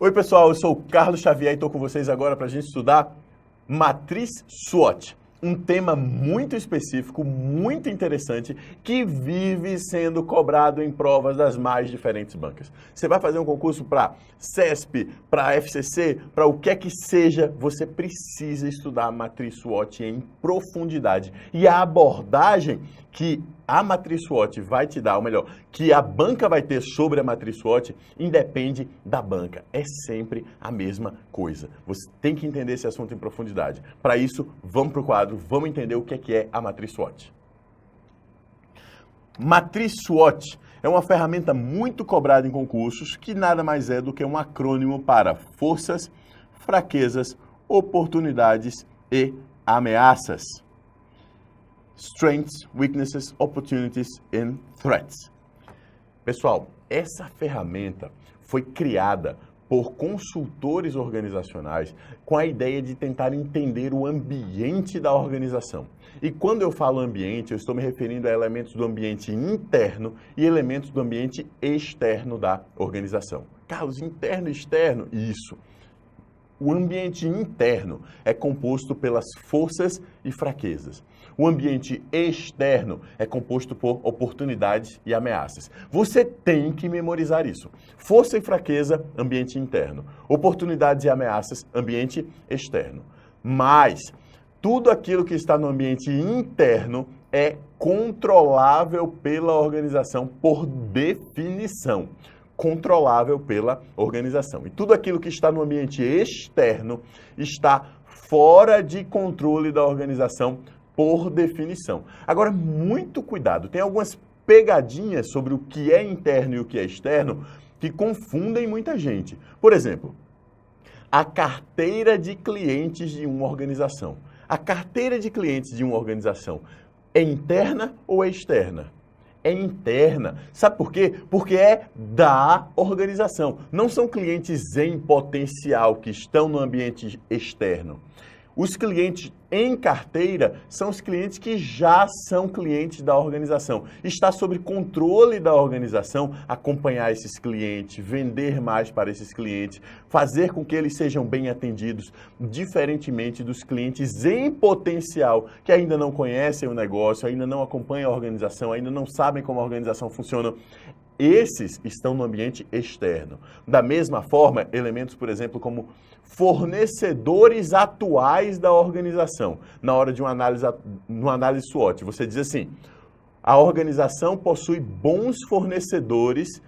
Oi pessoal, eu sou o Carlos Xavier e estou com vocês agora para a gente estudar Matriz SWOT. Um tema muito específico, muito interessante, que vive sendo cobrado em provas das mais diferentes bancas. Você vai fazer um concurso para CESP, para FCC, para o que é que seja, você precisa estudar a Matriz SWOT em profundidade. E a abordagem que a Matriz SWOT vai te dar, ou melhor, que a banca vai ter sobre a Matriz SWOT, independe da banca. É sempre a mesma coisa. Você tem que entender esse assunto em profundidade. Para isso, vamos para o quadro, vamos entender o que é a Matriz SWOT. Matriz SWOT é uma ferramenta muito cobrada em concursos, que nada mais é do que um acrônimo para forças, fraquezas, oportunidades e ameaças. Strengths, weaknesses, opportunities and threats. Pessoal, essa ferramenta foi criada por consultores organizacionais com a ideia de tentar entender o ambiente da organização. E quando eu falo ambiente, eu estou me referindo a elementos do ambiente interno e elementos do ambiente externo da organização. Carlos, interno e externo? Isso. O ambiente interno é composto pelas forças e fraquezas. O ambiente externo é composto por oportunidades e ameaças. Você tem que memorizar isso. Força e fraqueza, ambiente interno. Oportunidades e ameaças, ambiente externo. Mas tudo aquilo que está no ambiente interno é controlável pela organização por definição. Controlável pela organização. E tudo aquilo que está no ambiente externo está fora de controle da organização por definição. Agora, muito cuidado, tem algumas pegadinhas sobre o que é interno e o que é externo que confundem muita gente. Por exemplo, a carteira de clientes de uma organização. A carteira de clientes de uma organização é interna ou é externa? É interna. Sabe por quê? Porque é da organização. Não são clientes em potencial que estão no ambiente externo. Os clientes em carteira são os clientes que já são clientes da organização. Está sob controle da organização acompanhar esses clientes, vender mais para esses clientes, fazer com que eles sejam bem atendidos, diferentemente dos clientes em potencial que ainda não conhecem o negócio, ainda não acompanham a organização, ainda não sabem como a organização funciona. Esses estão no ambiente externo. Da mesma forma, elementos, por exemplo, como fornecedores atuais da organização. Na hora de uma análise SWOT, você diz assim, a organização possui bons fornecedores,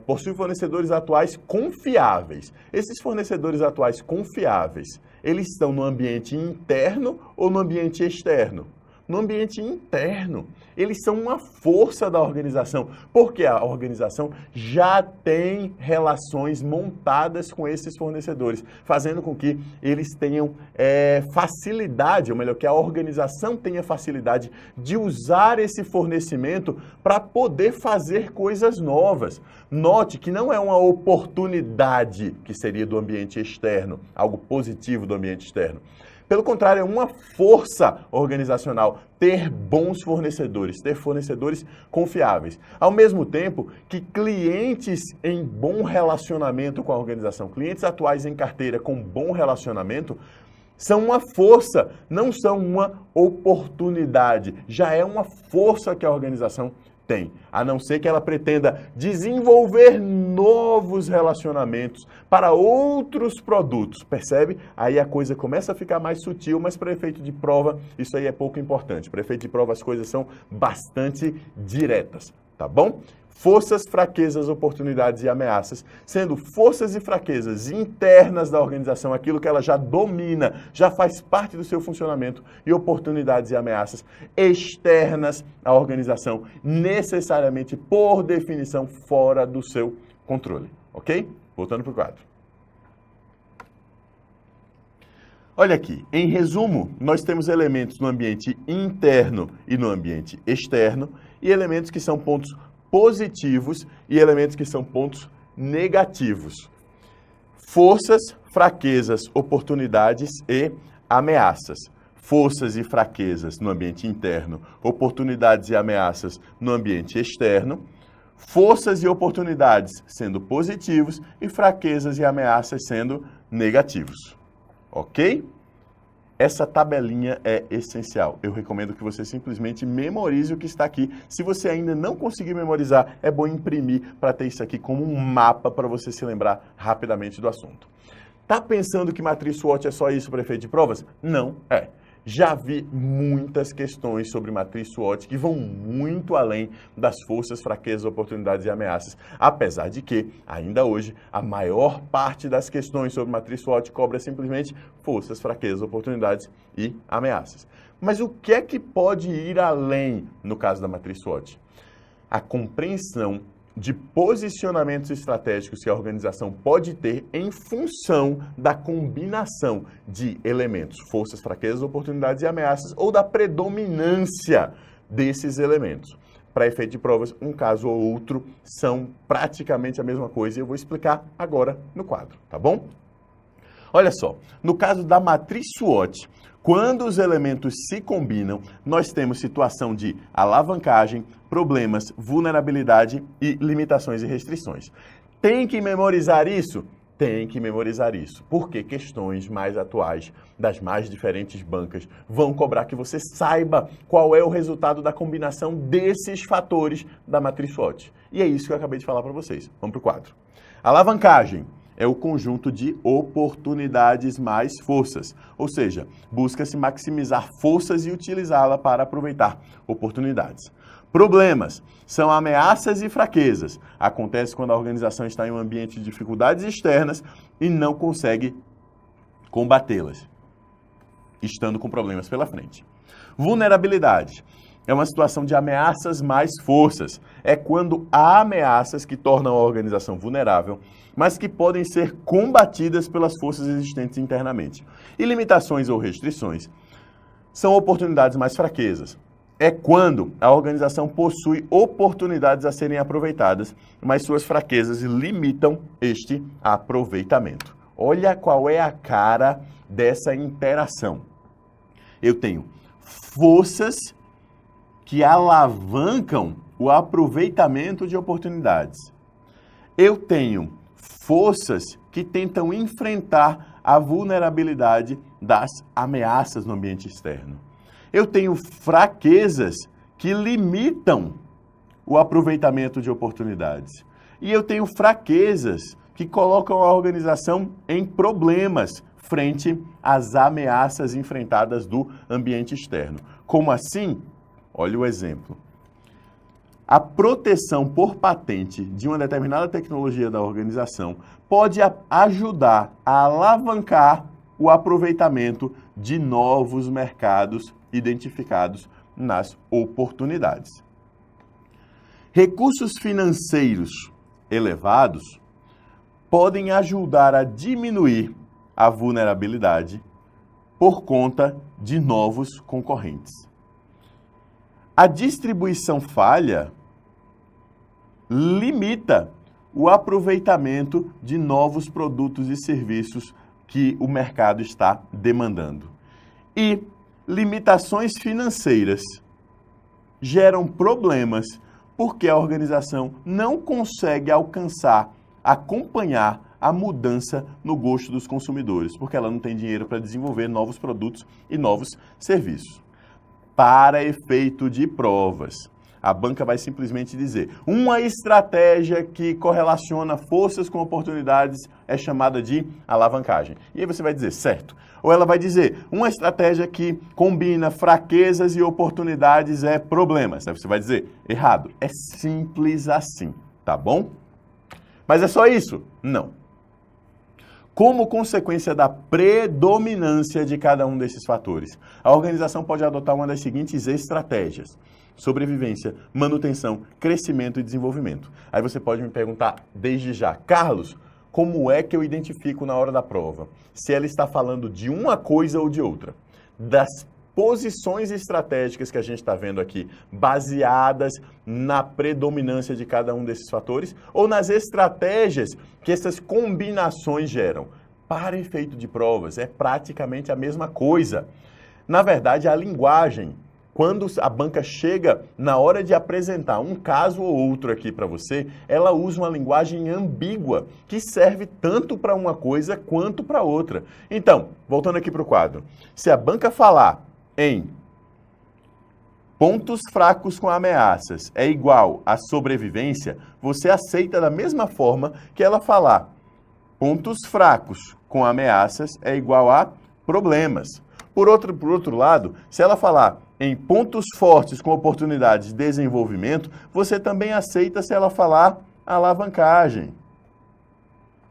possui fornecedores atuais confiáveis. Esses fornecedores atuais confiáveis, eles estão no ambiente interno ou no ambiente externo? No ambiente interno. Eles são uma força da organização, porque a organização já tem relações montadas com esses fornecedores, fazendo com que eles tenham facilidade, ou melhor, que a organização tenha facilidade de usar esse fornecimento para poder fazer coisas novas. Note que não é uma oportunidade que seria do ambiente externo, algo positivo do ambiente externo. Pelo contrário, é uma força organizacional ter bons fornecedores, ter fornecedores confiáveis. Ao mesmo tempo que clientes em bom relacionamento com a organização, clientes atuais em carteira com bom relacionamento, são uma força, não são uma oportunidade. Já é uma força que a organização tem, a não ser que ela pretenda desenvolver novos relacionamentos para outros produtos, percebe? Aí a coisa começa a ficar mais sutil, mas para efeito de prova isso aí é pouco importante. Para efeito de prova as coisas são bastante diretas, tá bom? Forças, fraquezas, oportunidades e ameaças, sendo forças e fraquezas internas da organização, aquilo que ela já domina, já faz parte do seu funcionamento, e oportunidades e ameaças externas à organização, necessariamente, por definição, fora do seu controle, ok? Voltando para o quadro. Olha aqui, em resumo, nós temos elementos no ambiente interno e no ambiente externo, e elementos que são pontos positivos e elementos que são pontos negativos. Forças, fraquezas, oportunidades e ameaças. Forças e fraquezas no ambiente interno, oportunidades e ameaças no ambiente externo. forças e oportunidades sendo positivos e fraquezas e ameaças sendo negativos. Ok? Essa tabelinha é essencial. Eu recomendo que você simplesmente memorize o que está aqui. Se você ainda não conseguir memorizar, é bom imprimir para ter isso aqui como um mapa para você se lembrar rapidamente do assunto. Tá pensando que matriz SWOT é só isso para efeito de provas? Não é. Já vi muitas questões sobre matriz SWOT que vão muito além das forças, fraquezas, oportunidades e ameaças, apesar de que, ainda hoje, a maior parte das questões sobre matriz SWOT cobra simplesmente forças, fraquezas, oportunidades e ameaças. Mas o que é que pode ir além no caso da matriz SWOT? A compreensão de posicionamentos estratégicos que a organização pode ter em função da combinação de elementos, forças, fraquezas, oportunidades e ameaças, ou da predominância desses elementos. Para efeito de provas, um caso ou outro são praticamente a mesma coisa e eu vou explicar agora no quadro, tá bom? Olha só, no caso da matriz SWOT, quando os elementos se combinam, nós temos situação de alavancagem, problemas, vulnerabilidade e limitações e restrições. Tem que memorizar isso? Tem que memorizar isso, porque questões mais atuais das mais diferentes bancas vão cobrar que você saiba qual é o resultado da combinação desses fatores da matriz SWOT. E é isso que eu acabei de falar para vocês. Vamos para o quadro. Alavancagem é o conjunto de oportunidades mais forças, ou seja, busca-se maximizar forças e utilizá-la para aproveitar oportunidades. Problemas são ameaças e fraquezas. Acontece quando a organização está em um ambiente de dificuldades externas e não consegue combatê-las, estando com problemas pela frente. Vulnerabilidade é uma situação de ameaças mais forças. É quando há ameaças que tornam a organização vulnerável, mas que podem ser combatidas pelas forças existentes internamente. E limitações ou restrições são oportunidades mais fraquezas. É quando a organização possui oportunidades a serem aproveitadas, mas suas fraquezas limitam este aproveitamento. Olha qual é a cara dessa interação. Eu tenho forças que alavancam o aproveitamento de oportunidades. Eu tenho forças que tentam enfrentar a vulnerabilidade das ameaças no ambiente externo. Eu tenho fraquezas que limitam o aproveitamento de oportunidades. E eu tenho fraquezas que colocam a organização em problemas frente às ameaças enfrentadas do ambiente externo. Como assim? Olha o exemplo. A proteção por patente de uma determinada tecnologia da organização pode ajudar a alavancar o aproveitamento de novos mercados identificados nas oportunidades. Recursos financeiros elevados podem ajudar a diminuir a vulnerabilidade por conta de novos concorrentes. A distribuição falha limita o aproveitamento de novos produtos e serviços que o mercado está demandando. E limitações financeiras geram problemas porque a organização não consegue acompanhar a mudança no gosto dos consumidores, porque ela não tem dinheiro para desenvolver novos produtos e novos serviços. Para efeito de provas, a banca vai simplesmente dizer: uma estratégia que correlaciona forças com oportunidades é chamada de alavancagem. E aí você vai dizer, certo. Ou ela vai dizer, uma estratégia que combina fraquezas e oportunidades é problemas. Aí você vai dizer, errado. É simples assim, tá bom? Mas é só isso? Não. Como consequência da predominância de cada um desses fatores, a organização pode adotar uma das seguintes estratégias: sobrevivência, manutenção, crescimento e desenvolvimento. Aí você pode me perguntar desde já, Carlos, como é que eu identifico na hora da prova se ela está falando de uma coisa ou de outra? Das posições estratégicas que a gente está vendo aqui, baseadas na predominância de cada um desses fatores, ou nas estratégias que essas combinações geram? Para efeito de provas, é praticamente a mesma coisa. Na verdade, a linguagem, quando a banca chega na hora de apresentar um caso ou outro aqui para você, ela usa uma linguagem ambígua, que serve tanto para uma coisa quanto para outra. Então, voltando aqui para o quadro, se a banca falar em pontos fracos com ameaças é igual a sobrevivência, você aceita da mesma forma que ela falar pontos fracos com ameaças é igual a problemas. Por outro lado, se ela falar em pontos fortes com oportunidades de desenvolvimento, você também aceita se ela falar alavancagem,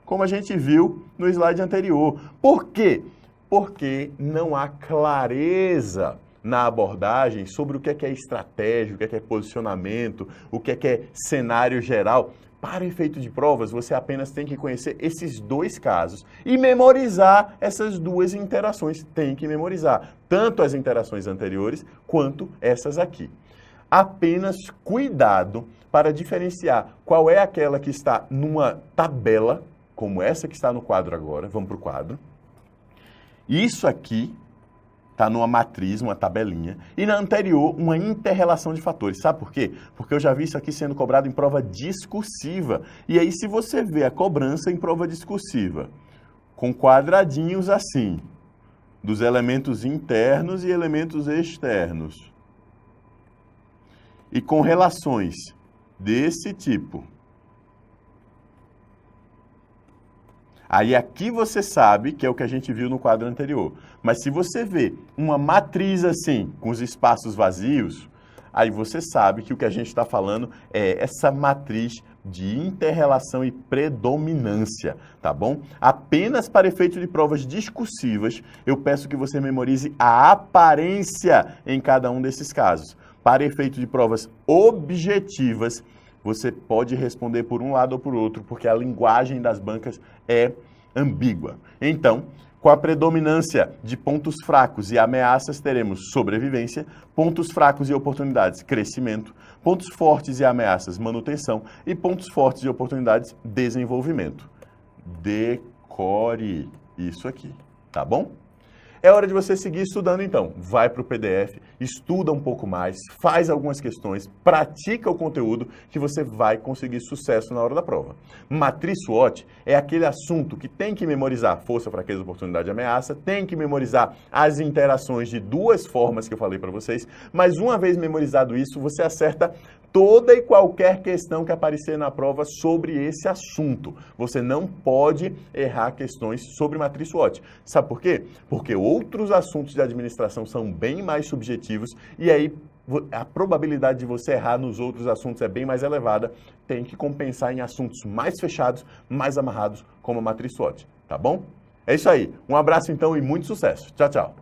como a gente viu no slide anterior. Por quê? Porque não há clareza na abordagem sobre o que é estratégia, o que é posicionamento, o que é cenário geral. Para efeito de provas, você apenas tem que conhecer esses dois casos e memorizar essas duas interações. Tem que memorizar tanto as interações anteriores quanto essas aqui. Apenas cuidado para diferenciar qual é aquela que está numa tabela, como essa que está no quadro agora. Vamos para o quadro. Isso aqui está numa matriz, uma tabelinha, e na anterior, uma inter-relação de fatores. Sabe por quê? Porque eu já vi isso aqui sendo cobrado em prova discursiva. E aí, se você vê a cobrança em prova discursiva, com quadradinhos assim, dos elementos internos e elementos externos, e com relações desse tipo, aí aqui você sabe que é o que a gente viu no quadro anterior. Mas se você vê uma matriz assim, com os espaços vazios, aí você sabe que o que a gente está falando é essa matriz de inter-relação e predominância, tá bom? Apenas para efeito de provas discursivas, eu peço que você memorize a aparência em cada um desses casos. Para efeito de provas objetivas, você pode responder por um lado ou por outro, porque a linguagem das bancas é ambígua. Então, com a predominância de pontos fracos e ameaças, teremos sobrevivência, pontos fracos e oportunidades, crescimento, pontos fortes e ameaças, manutenção, e pontos fortes e oportunidades, desenvolvimento. Decore isso aqui, tá bom? É hora de você seguir estudando, então. Vai para o PDF, estuda um pouco mais, faz algumas questões, pratica o conteúdo que você vai conseguir sucesso na hora da prova. Matriz SWOT é aquele assunto que tem que memorizar força, fraqueza, oportunidade e ameaça, tem que memorizar as interações de duas formas que eu falei para vocês, mas uma vez memorizado isso, você acerta toda e qualquer questão que aparecer na prova sobre esse assunto. Você não pode errar questões sobre matriz SWOT. Sabe por quê? Porque outros assuntos de administração são bem mais subjetivos e aí a probabilidade de você errar nos outros assuntos é bem mais elevada. Tem que compensar em assuntos mais fechados, mais amarrados, como a matriz SWOT. Tá bom? É isso aí. Um abraço então e muito sucesso. Tchau, tchau.